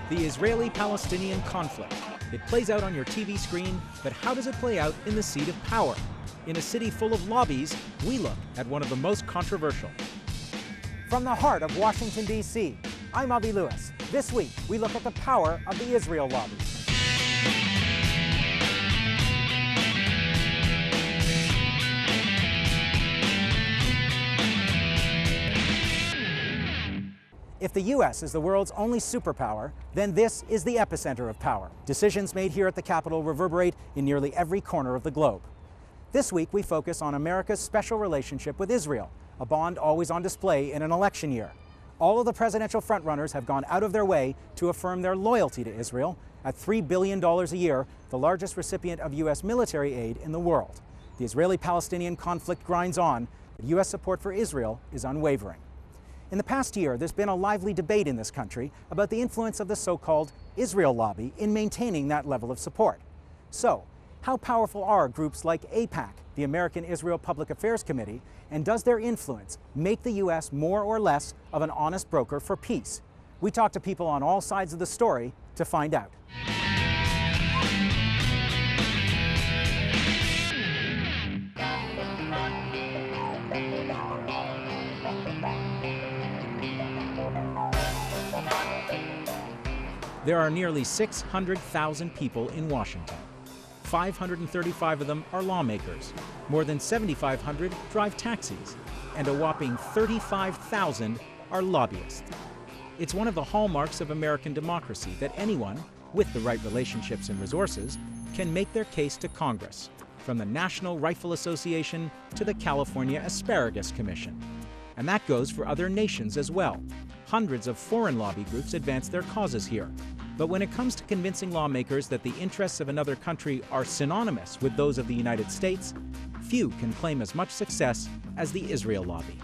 The Israeli-Palestinian conflict. It plays out on your TV screen, but how does it play out in the seat of power? In a city full of lobbies, we look at one of the most controversial. From the heart of Washington, D.C., I'm Avi Lewis. This week, we look at the power of the Israel lobby. If the U.S. is the world's only superpower, then this is the epicenter of power. Decisions made here at the Capitol reverberate in nearly every corner of the globe. This week, we focus on America's special relationship with Israel, a bond always on display in an election year. All of the presidential frontrunners have gone out of their way to affirm their loyalty to Israel. At $3 billion a year, the largest recipient of U.S. military aid in the world. The Israeli-Palestinian conflict grinds on, but U.S. support for Israel is unwavering. In the past year, there's been a lively debate in this country about the influence of the so-called Israel lobby in maintaining that level of support. So, how powerful are groups like AIPAC, the American Israel Public Affairs Committee, and does their influence make the U.S. more or less of an honest broker for peace? We talk to people on all sides of the story to find out. There are nearly 600,000 people in Washington. 535 of them are lawmakers. More than 7,500 drive taxis. And a whopping 35,000 are lobbyists. It's one of the hallmarks of American democracy that anyone, with the right relationships and resources, can make their case to Congress, from the National Rifle Association to the California Asparagus Commission. And that goes for other nations as well. Hundreds of foreign lobby groups advance their causes here. But when it comes to convincing lawmakers that the interests of another country are synonymous with those of the United States, few can claim as much success as the Israel lobby.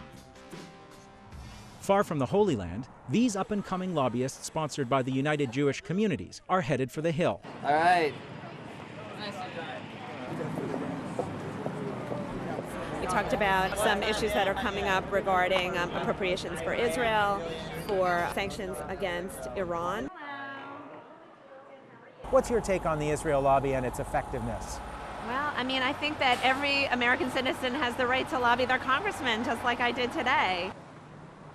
Far from the Holy Land, these up-and-coming lobbyists sponsored by the United Jewish Communities are headed for the Hill. All right. We talked about some issues that are coming up regarding appropriations for Israel, for sanctions against Iran. What's your take on the Israel lobby and its effectiveness? Well, I mean, I think that every American citizen has the right to lobby their congressman, just like I did today.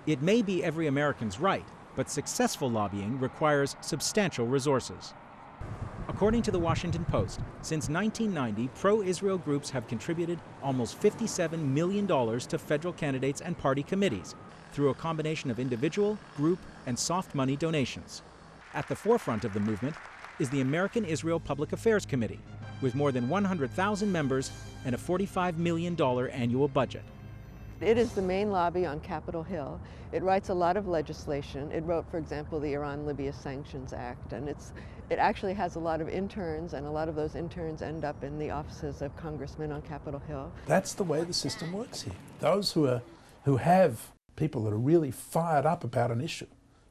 It may be every American's right, but successful lobbying requires substantial resources. According to the Washington Post, since 1990, pro-Israel groups have contributed almost $57 million to federal candidates and party committees through a combination of individual, group, and soft money donations. At the forefront of the movement is the American Israel Public Affairs Committee, with more than 100,000 members and a $45 million annual budget. It is the main lobby on Capitol Hill. It writes a lot of legislation. It wrote, for example, the Iran-Libya Sanctions Act, and it actually has a lot of interns, and a lot of those interns end up in the offices of congressmen on Capitol Hill. That's the way the system works here. Those who have people that are really fired up about an issue,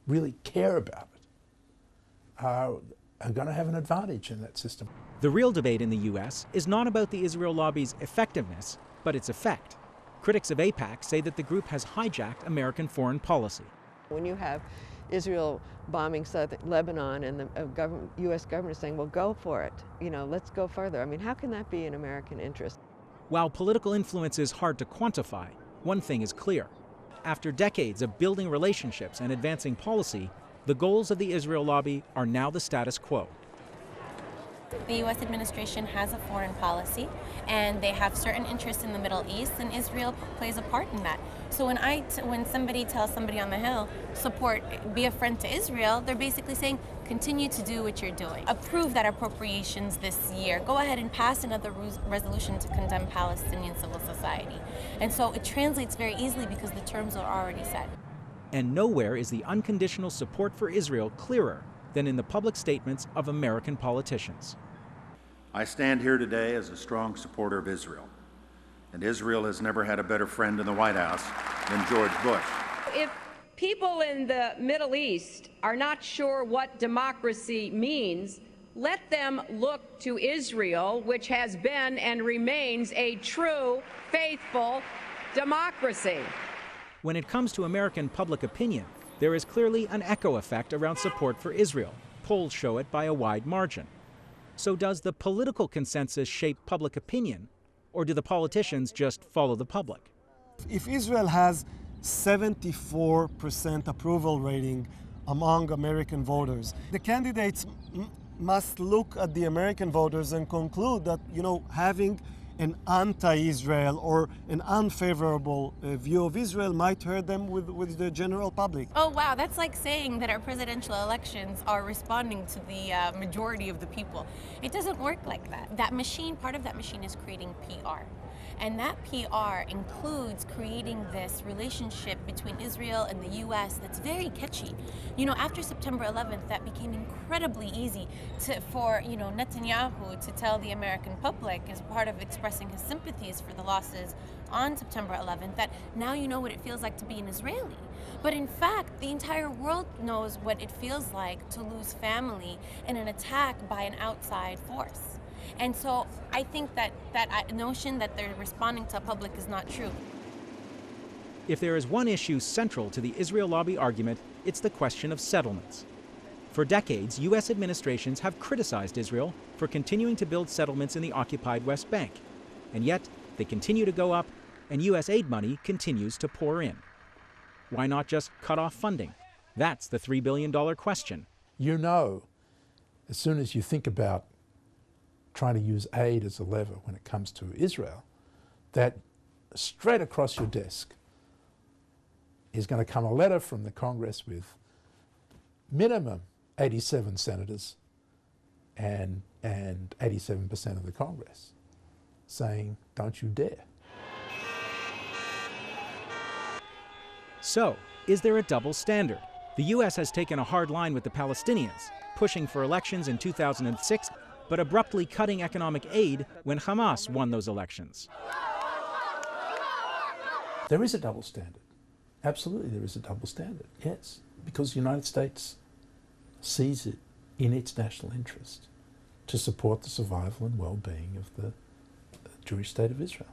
really care about it, are going to have an advantage in that system. The real debate in the U.S. is not about the Israel lobby's effectiveness, but its effect. Critics of AIPAC say that the group has hijacked American foreign policy. When you have Israel bombing southern Lebanon and the U.S. government saying, well, go for it, let's go further. I mean, how can that be in American interest? While political influence is hard to quantify, one thing is clear. After decades of building relationships and advancing policy, the goals of the Israel lobby are now the status quo. The U.S. administration has a foreign policy, and they have certain interests in the Middle East, and Israel plays a part in that. So when somebody tells somebody on the Hill, be a friend to Israel, they're basically saying, continue to do what you're doing. Approve that appropriations this year. Go ahead and pass another resolution to condemn Palestinian civil society. And so it translates very easily because the terms are already set. And nowhere is the unconditional support for Israel clearer than in the public statements of American politicians. I stand here today as a strong supporter of Israel, and Israel has never had a better friend in the White House than George Bush. If people in the Middle East are not sure what democracy means, let them look to Israel, which has been and remains a true, faithful democracy. When it comes to American public opinion, there is clearly an echo effect around support for Israel, polls show it by a wide margin. So does the political consensus shape public opinion, or do the politicians just follow the public? If Israel has 74% approval rating among American voters, the candidates must look at the American voters and conclude that, having an anti-Israel or an unfavorable view of Israel might hurt them with the general public. Oh wow, that's like saying that our presidential elections are responding to the majority of the people. It doesn't work like that. Part of that machine is creating PR. And that PR includes creating this relationship between Israel and the U.S. that's very catchy. After September 11th, that became incredibly easy for Netanyahu to tell the American public, as part of expressing his sympathies for the losses on September 11th, that now you know what it feels like to be an Israeli. But in fact, the entire world knows what it feels like to lose family in an attack by an outside force. And so I think that notion that they're responding to the public is not true. If there is one issue central to the Israel lobby argument, it's the question of settlements. For decades, U.S. administrations have criticized Israel for continuing to build settlements in the occupied West Bank. And yet, they continue to go up, and U.S. aid money continues to pour in. Why not just cut off funding? That's the $3 billion question. As soon as you think about trying to use aid as a lever when it comes to Israel, that straight across your desk is going to come a letter from the Congress with minimum 87 senators and 87% of the Congress saying, don't you dare. So, is there a double standard? The U.S. has taken a hard line with the Palestinians, pushing for elections in 2006, but abruptly cutting economic aid when Hamas won those elections. There is a double standard. Absolutely, there is a double standard, yes, because the United States sees it in its national interest to support the survival and well-being of the Jewish state of Israel.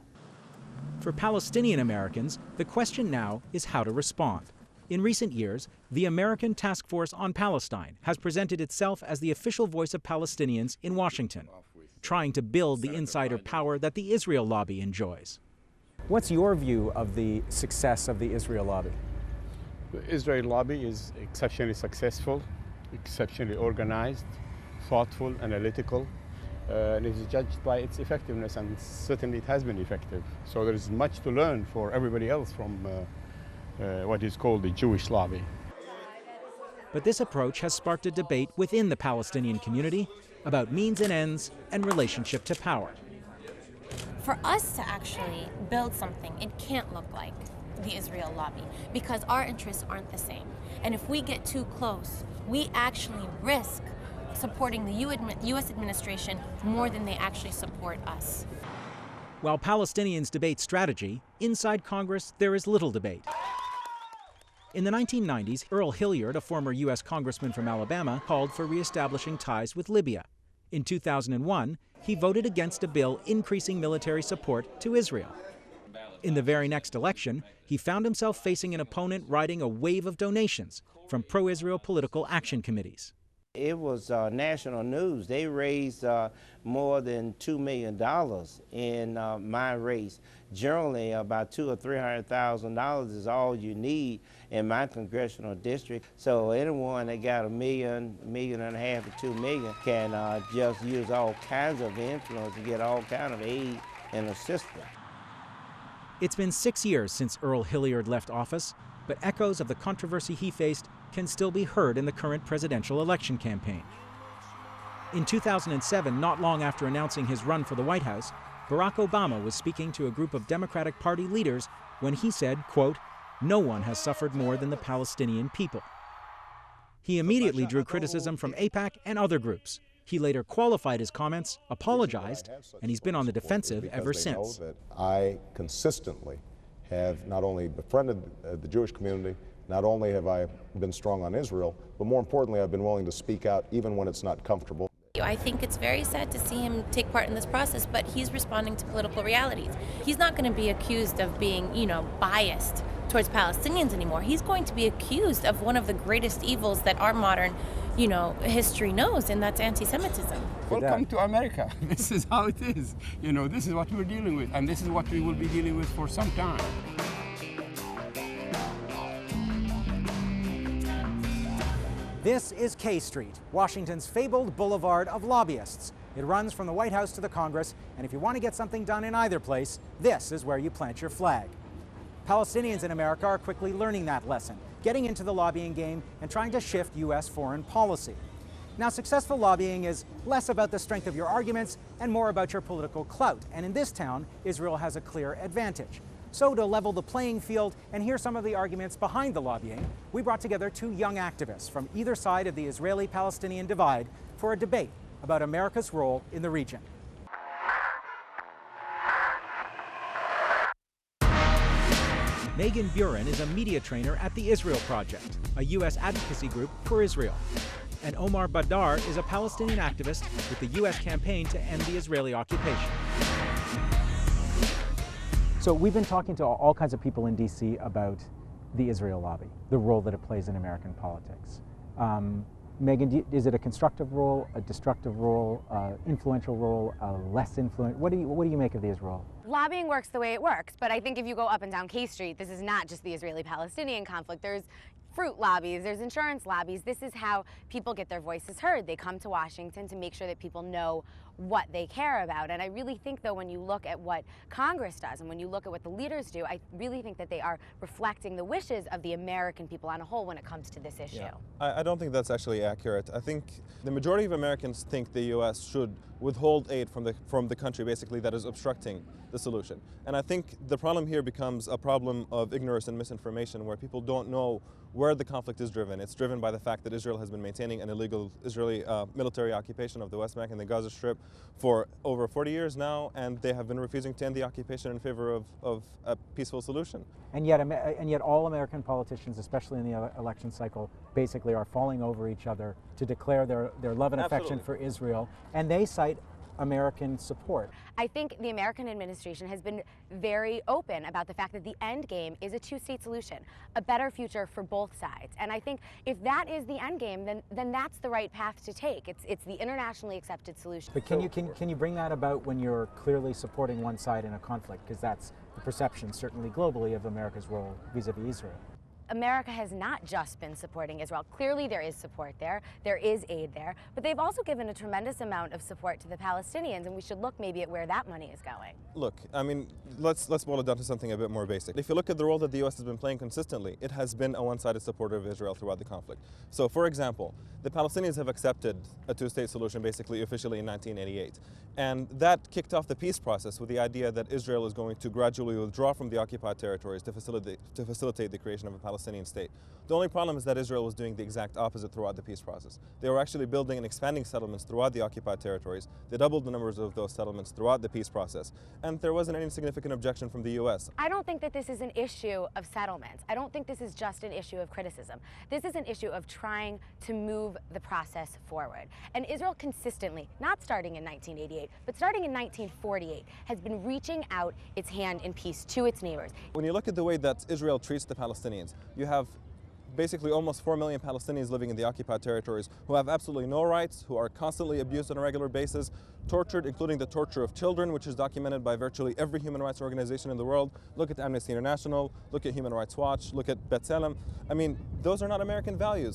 For Palestinian Americans, the question now is how to respond. In recent years, the American Task Force on Palestine has presented itself as the official voice of Palestinians in Washington, trying to build the insider power that the Israel lobby enjoys. What's your view of the success of the Israel lobby? The Israel lobby is exceptionally successful, exceptionally organized, thoughtful, analytical, and is judged by its effectiveness, and certainly it has been effective. So there is much to learn for everybody else from what is called the Jewish lobby. But this approach has sparked a debate within the Palestinian community about means and ends and relationship to power. For us to actually build something, it can't look like the Israel lobby, because our interests aren't the same. And if we get too close, we actually risk supporting the U.S. administration more than they actually support us. While Palestinians debate strategy, inside Congress there is little debate. In the 1990s, Earl Hilliard, a former U.S. congressman from Alabama, called for reestablishing ties with Libya. In 2001, he voted against a bill increasing military support to Israel. In the very next election, he found himself facing an opponent riding a wave of donations from pro-Israel political action committees. It was national news. They raised more than $2 million in my race. Generally, about $200,000 or $300,000 is all you need in my congressional district. So anyone that got $1 million, $1.5 million, or $2 million can just use all kinds of influence to get all kinds of aid and assistance. It's been 6 years since Earl Hilliard left office, but echoes of the controversy he faced can still be heard in the current presidential election campaign. In 2007, not long after announcing his run for the White House, Barack Obama was speaking to a group of Democratic Party leaders when he said, quote, "No one has suffered more than the Palestinian people." He immediately drew criticism from AIPAC and other groups. He later qualified his comments, apologized, and he's been on the defensive ever since. I consistently have not only befriended the Jewish community, not only have I been strong on Israel, but more importantly, I've been willing to speak out even when it's not comfortable. I think it's very sad to see him take part in this process, but he's responding to political realities. He's not going to be accused of being, biased towards Palestinians anymore. He's going to be accused of one of the greatest evils that our modern you know, history knows, and that's anti-Semitism. Welcome to America. This is how it is. You know, this is what we're dealing with, and this is what we will be dealing with for some time. This is K Street, Washington's fabled boulevard of lobbyists. It runs from the White House to the Congress, and if you want to get something done in either place, this is where you plant your flag. Palestinians in America are quickly learning that lesson, getting into the lobbying game and trying to shift U.S. foreign policy. Now, successful lobbying is less about the strength of your arguments and more about your political clout, and in this town, Israel has a clear advantage. So to level the playing field and hear some of the arguments behind the lobbying, we brought together two young activists from either side of the Israeli-Palestinian divide for a debate about America's role in the region. Megan Buren is a media trainer at the Israel Project, a U.S. advocacy group for Israel. And Omar Badar is a Palestinian activist with the U.S. campaign to end the Israeli occupation. So we've been talking to all kinds of people in D.C. about the Israel lobby, the role that it plays in American politics. Megan, is it a constructive role, a destructive role, influential role, less influential? What do you make of the Israel? Lobbying works the way it works, but I think if you go up and down K Street, this is not just the Israeli-Palestinian conflict. There's fruit lobbies, there's insurance lobbies. This is how people get their voices heard. They come to Washington to make sure that people know what they care about. And I really think, though, when you look at what Congress does and when you look at what the leaders do, I really think that they are reflecting the wishes of the American people on a whole when it comes to this issue. Yeah. I don't think that's actually accurate. I think the majority of Americans think the U.S. should withhold aid from the country, basically, that is obstructing the solution. And I think the problem here becomes a problem of ignorance and misinformation, where people don't know where the conflict is driven. It's driven by the fact that Israel has been maintaining an illegal Israeli military occupation of the West Bank and the Gaza Strip for over 40 years now, and they have been refusing to end the occupation in favor of a peaceful solution. And yet all American politicians, especially in the election cycle, basically are falling over each other to declare their love and affection for Israel, and they cite American support. I think the American administration has been very open about the fact that the end game is a two-state solution, a better future for both sides. And I think if that is the end game, then that's the right path to take. It's the internationally accepted solution. But can you bring that about when you're clearly supporting one side in a conflict? Because that's the perception, certainly globally, of America's role vis-a-vis Israel. America has not just been supporting Israel. Clearly there is support there, there is aid there, but they've also given a tremendous amount of support to the Palestinians, and we should look maybe at where that money is going. Look, I mean, let's boil it down to something a bit more basic. If you look at the role that the U.S. has been playing consistently, it has been a one-sided supporter of Israel throughout the conflict. So, for example, the Palestinians have accepted a two-state solution basically officially in 1988. And that kicked off the peace process with the idea that Israel is going to gradually withdraw from the occupied territories to facilitate the creation of a Palestinian state. The only problem is that Israel was doing the exact opposite throughout the peace process. They were actually building and expanding settlements throughout the occupied territories. They doubled the numbers of those settlements throughout the peace process. And there wasn't any significant objection from the U.S. I don't think that this is an issue of settlements. I don't think this is just an issue of criticism. This is an issue of trying to move the process forward. And Israel consistently, not starting in 1988, but starting in 1948, has been reaching out its hand in peace to its neighbors. When you look at the way that Israel treats the Palestinians, you have basically almost 4 million Palestinians living in the occupied territories who have absolutely no rights, who are constantly abused on a regular basis, tortured, including the torture of children, which is documented by virtually every human rights organization in the world. Look at Amnesty International, look at Human Rights Watch, look at B'Tselem. I mean, those are not American values.